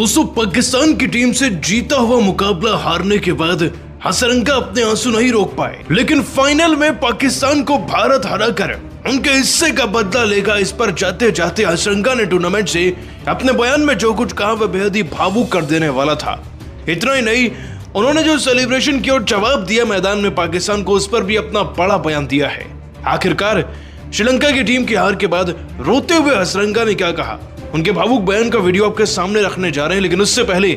दोस्तों, पाकिस्तान की टीम से जीता हुआ मुकाबला हारने के बाद हसरंगा अपने आंसू नहीं रोक पाए, लेकिन फाइनल में पाकिस्तान को भारत हराकर उनके हिस्से का बदला लेगा। इस पर जाते जाते हसरंगा ने टूर्नामेंट से अपने बयान में जो कुछ कहा वह बेहद ही भावुक कर देने वाला था। इतना ही नहीं, उन्होंने जो सेलिब्रेशन की और जवाब दिया मैदान में पाकिस्तान को, उस पर भी अपना बड़ा बयान दिया है। आखिरकार श्रीलंका की टीम की हार के बाद रोते हुए हसरंगा ने क्या कहा, उनके भावुक बयान का वीडियो आपके सामने रखने जा रहे हैं। लेकिन उससे पहले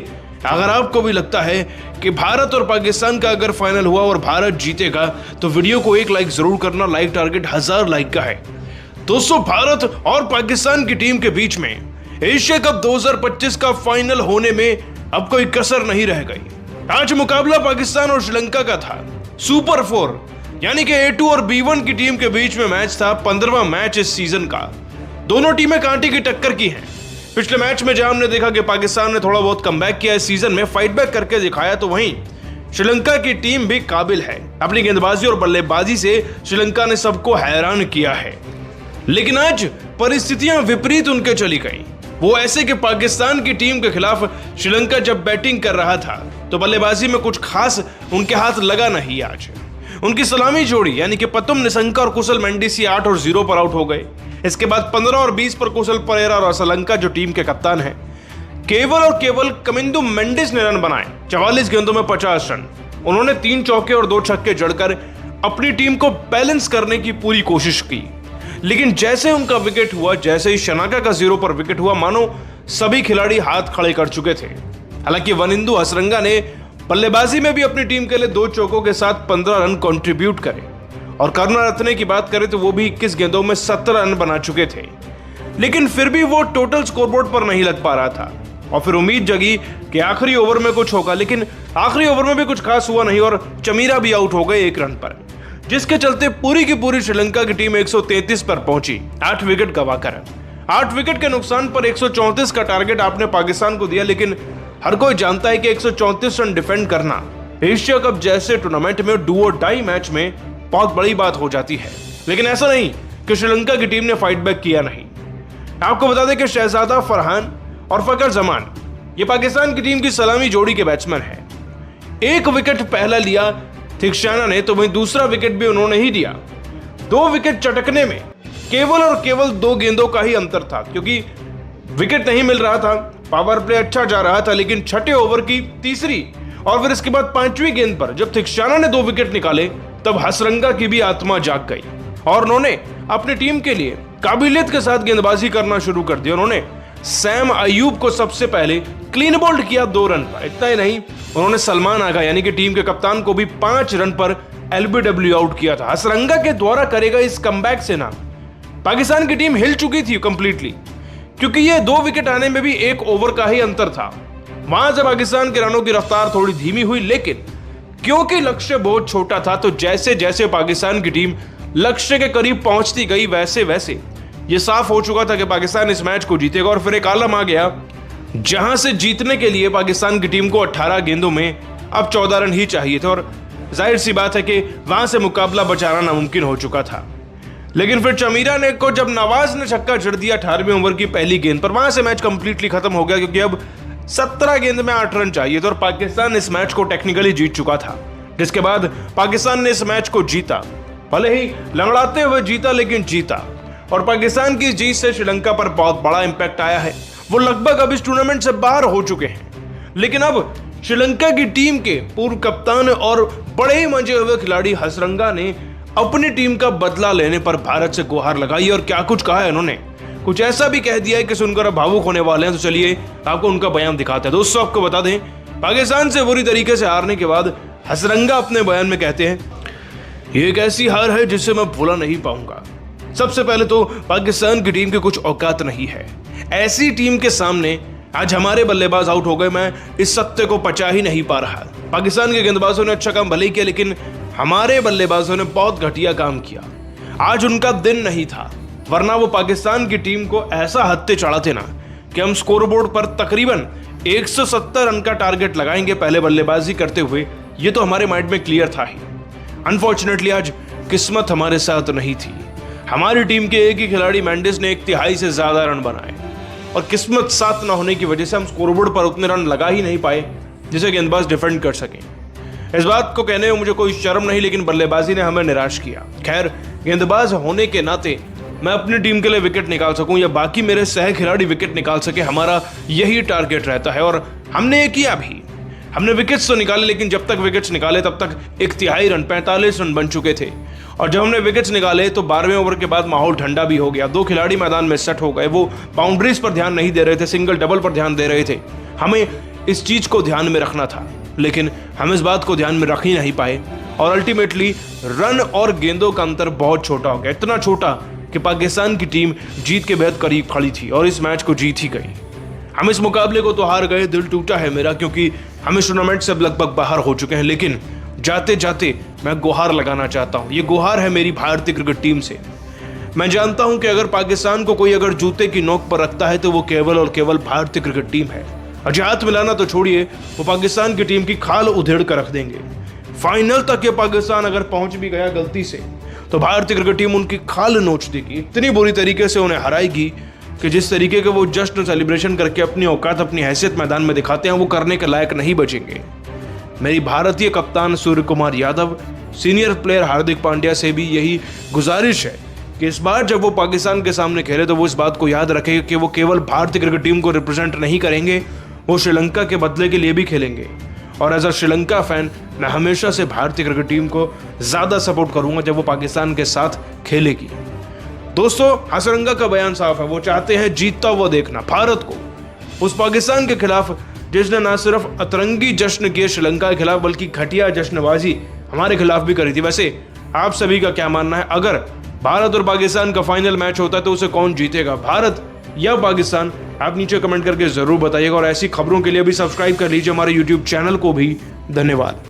अगर आपको भी लगता है कि भारत और पाकिस्तान का अगर फाइनल हुआ और भारत जीतेगा तो वीडियो को एक लाइक जरूर करना। लाइक टारगेट 1000 लाइक का है। दोस्तों, भारत और पाकिस्तान की टीम के बीच में एशिया कप 2025 का फाइनल होने में अब कोई कसर नहीं रह गई। आज मुकाबला पाकिस्तान और श्रीलंका का था। सुपर 4 यानी कि A2 और B1 की टीम के बीच में मैच था। 15वां मैच इस सीजन का। दोनों टीमें कांटे की टक्कर की हैं। पिछले मैच में जहां हमने देखा कि पाकिस्तान ने थोड़ा बहुत कमबैक किया, इस सीजन में फाइट बैक करके दिखाया, तो वहीं श्रीलंका की टीम भी काबिल है। अपनी गेंदबाजी और बल्लेबाजी से श्रीलंका ने सबको हैरान किया है। लेकिन आज परिस्थितियां विपरीत उनके चली गई। वो ऐसे कि पाकिस्तान की टीम के खिलाफ श्रीलंका जब बैटिंग कर रहा था तो बल्लेबाजी में कुछ खास उनके हाथ लगा नहीं। आज उनकी सलामी जोड़ी यानी कि पतुम निसंका और कुशल मेंडिस 8 और 0 पर आउट हो गए। इसके बाद 15 और 20 पर कुशल परेरा और श्रीलंका जो टीम के कप्तान हैं, केवल कमिंदु मेंडिस ने रन बनाए। 44 गेंदों में 50 रन। उन्होंने 3 चौके और 2 छक्के जड़कर अपनी टीम को बैलेंस करने की पूरी कोशिश की। लेकिन जैसे उनका विकेट हुआ, जैसे ही शनाका का 0 पर विकेट हुआ, मानो सभी खिलाड़ी हाथ खड़े कर चुके थे। हालांकि वनिंदु हसरंगा ने बल्लेबाजी में भी अपनी टीम के लिए 2 चौकों के साथ 15 रन कंट्रीब्यूट करे और करुणारत्ने की बात करें तो वो भी 21 गेंदों में 17 रन बना चुके थे। लेकिन फिर भी वो टोटल स्कोरबोर्ड पर नहीं लग पा रहा था और फिर उम्मीद जगी कि आखिरी ओवर में कुछ होगा। लेकिन आखिरी ओवर में भी कुछ खास हुआ नहीं और चमीरा भी आउट हो गए 1 रन पर, जिसके चलते पूरी की पूरी श्रीलंका की टीम 133 पर पहुंची 8 विकेट गंवाकर। 8 विकेट के नुकसान पर 134 का टारगेट आपने पाकिस्तान को दिया। लेकिन हर कोई जानता है कि 134 रन डिफेंड करना एशिया कप जैसे टूर्नामेंट में डू और डाई मैच में बहुत बड़ी बात हो जाती है। लेकिन ऐसा नहीं कि श्रीलंका की टीम ने फाइट बैक किया नहीं। आपको बता दें कि शहजादा फरहान और फकर जमान ये पाकिस्तान की टीम की सलामी जोड़ी के बैट्समैन हैं। 1 विकेट पहला लिया थिक्शाना ने, तो वहीं दूसरा विकेट भी उन्होंने ही दिया। 2 विकेट चटकने में केवल 2 गेंदों का ही अंतर था, क्योंकि विकेट नहीं मिल रहा था। पावर प्ले अच्छा जा रहा था, लेकिन छठे ओवर की तीसरी और फिर इसके बाद 5वीं गेंद पर जब थिक्शाना ने 2 विकेट निकाले तब हसरंगा की भी आत्मा जाग गई और उन्होंने अपनी टीम के लिए काबिलियत के साथ गेंदबाजी करना शुरू कर दिया। उन्होंने सैम अयूब को सबसे पहले क्लीन बोल्ड किया 2 रन पर। इतना ही नहीं, उन्होंने सलमान आगा यानी कि टीम के कप्तान को भी 5 रन पर LBW आउट किया था। हसरंगा के द्वारा करेगा इस कमबैक से ना पाकिस्तान की टीम हिल चुकी थी कंप्लीटली, क्योंकि ये 2 विकेट आने में भी 1 ओवर का ही अंतर था। वहां से पाकिस्तान के रनों की रफ्तार थोड़ी धीमी हुई, लेकिन क्योंकि लक्ष्य बहुत छोटा था तो जैसे जैसे पाकिस्तान की टीम लक्ष्य के करीब पहुंचती गई वैसे वैसे ये साफ हो चुका था कि पाकिस्तान इस मैच को जीतेगा। और फिर एक आलम आ गया जहां से जीतने के लिए पाकिस्तान की टीम को 18 गेंदों में अब 14 रन ही चाहिए थे और जाहिर सी बात है कि वहां से मुकाबला बचाना नामुमकिन हो चुका था। लेकिन फिर चमीरा ने को जब नवाज ने छक्का जड़ दिया 18वें ओवर की पहली गेंद पर, वहां से मैच कंप्लीटली खत्म हो गया, क्योंकि अब 17 गेंद में 8 रन चाहिए थे और पाकिस्तान इस मैच को टेक्निकली जीत चुका था। जिसके बाद पाकिस्तान ने इस मैच को जीता, भले ही लंगड़ाते हुए जीता, लेकिन जीता। और पाकिस्तान की जीत से श्रीलंका पर बहुत बड़ा इंपैक्ट आया है। वो लगभग अब इस टूर्नामेंट से बाहर हो चुके हैं। लेकिन अब श्रीलंका की टीम के पूर्व कप्तान और बड़े ही मंजे हुए खिलाड़ी हसरंगा ने अपनी टीम का बदला लेने पर भारत से गुहार लगाई और क्या कुछ कहा है उन्होंने। कुछ ऐसा भी कह दिया है कि सुनकर भावुक होने वाले हैं। तो चलिए आपको उनका बयान दिखाते हैं। दोस्तों, आपको बता दें, पाकिस्तान से बुरी तरीके से हारने के बाद हसरंगा अपने बयान में कहते हैं, ये एक ऐसी हार है जिसे मैं भूला नहीं पाऊंगा। सबसे पहले तो पाकिस्तान की टीम की कुछ औकात नहीं है। ऐसी टीम के सामने आज हमारे बल्लेबाज आउट हो गए। मैं इस सत्य को पचा ही नहीं पा रहा। पाकिस्तान के गेंदबाजों ने अच्छा काम भले ही किया, लेकिन हमारे बल्लेबाजों ने बहुत घटिया काम किया। आज उनका दिन नहीं था, वरना वो पाकिस्तान की टीम को ऐसा हत्थे चढ़ाते ना कि हम स्कोरबोर्ड पर तकरीबन 170 रन का टारगेट लगाएंगे पहले बल्लेबाजी करते हुए। ये तो हमारे माइंड में क्लियर था ही। अनफॉर्चुनेटली आज किस्मत हमारे साथ नहीं थी। हमारी टीम के एक ही खिलाड़ी मेंडिस ने 1 तिहाई से ज्यादा रन बनाए। और किस्मत साथ ना होने की वजह से हम स्कोरबोर्ड पर उतने रन लगा ही नहीं पाए जिसे गेंदबाज डिफेंड कर सकें। इस बात को कहने में मुझे कोई शर्म नहीं, लेकिन बल्लेबाजी ने हमें निराश किया। खैर, गेंदबाज होने के नाते मैं अपनी टीम के लिए विकेट निकाल सकूं या बाकी मेरे सह खिलाड़ी विकेट निकाल सके, हमारा यही टारगेट रहता है और हमने ये किया भी। हमने विकेट्स तो निकाले, लेकिन जब तक विकेट्स निकाले तब तक 1/3 रन 45 रन बन चुके थे। और जब हमने विकेट्स निकाले तो 12वें ओवर के बाद माहौल ठंडा भी हो गया। 2 खिलाड़ी मैदान में सेट हो गए, वो बाउंड्रीज पर ध्यान नहीं दे रहे थे, सिंगल डबल पर ध्यान दे रहे थे। हमें इस चीज को ध्यान में रखना था, लेकिन हम इस बात को ध्यान में रख ही नहीं पाए और अल्टीमेटली रन और गेंदों का अंतर बहुत छोटा हो गया, इतना छोटा कि पाकिस्तान की टीम जीत के बेहद करीब खड़ी थी और इस मैच को जीत ही गई। हम इस मुकाबले को तो हार गए, दिल टूटा है मेरा, क्योंकि हम इस टूर्नामेंट से लगभग बाहर हो चुके हैं। लेकिन जाते जाते मैं गुहार लगाना चाहता हूं। ये गुहार है मेरी भारतीय क्रिकेट टीम से। मैं जानता हूं कि अगर पाकिस्तान को कोई अगर जूते की नोक पर रखता है तो वो केवल और केवल भारतीय क्रिकेट टीम है। और हाथ मिलाना तो छोड़िए, वो पाकिस्तान की टीम की खाल उधेड़ कर रख देंगे। फाइनल तक ये पाकिस्तान अगर पहुंच भी गया गलती से, तो भारतीय क्रिकेट टीम उनकी खाल नोच देगी, इतनी बुरी तरीके से उन्हें हराएगी कि जिस तरीके के वो जश्न सेलिब्रेशन करके अपनी औकात अपनी हैसियत मैदान में दिखाते हैं, वो करने के लायक नहीं बचेंगे। मेरी भारतीय कप्तान सूर्य कुमार यादव, सीनियर प्लेयर हार्दिक पांड्या से भी यही गुजारिश है कि इस बार जब वो पाकिस्तान के सामने खेले तो वो इस बात को याद रखें कि वो केवल भारतीय क्रिकेट टीम को रिप्रेजेंट नहीं करेंगे, वो श्रीलंका के बदले के लिए भी खेलेंगे। और एज अ श्रीलंका फैन मैं हमेशा से भारतीय क्रिकेट टीम को ज्यादा सपोर्ट करूंगा जब वो पाकिस्तान के साथ खेलेगी। दोस्तों, हसरंगा का बयान साफ है, वो चाहते हैं जीतता हुआ देखना भारत को उस पाकिस्तान के खिलाफ जिसने ना सिर्फ अतरंगी जश्न किए श्रीलंका के खिलाफ, बल्कि घटिया जश्नबाजी हमारे खिलाफ भी करी थी। वैसे आप सभी का क्या मानना है, अगर भारत और पाकिस्तान का फाइनल मैच होता है तो उसे कौन जीतेगा, भारत या पाकिस्तान? आप नीचे कमेंट करके जरूर बताइएगा और ऐसी खबरों के लिए भी सब्सक्राइब कर लीजिए हमारे YouTube चैनल को भी। धन्यवाद।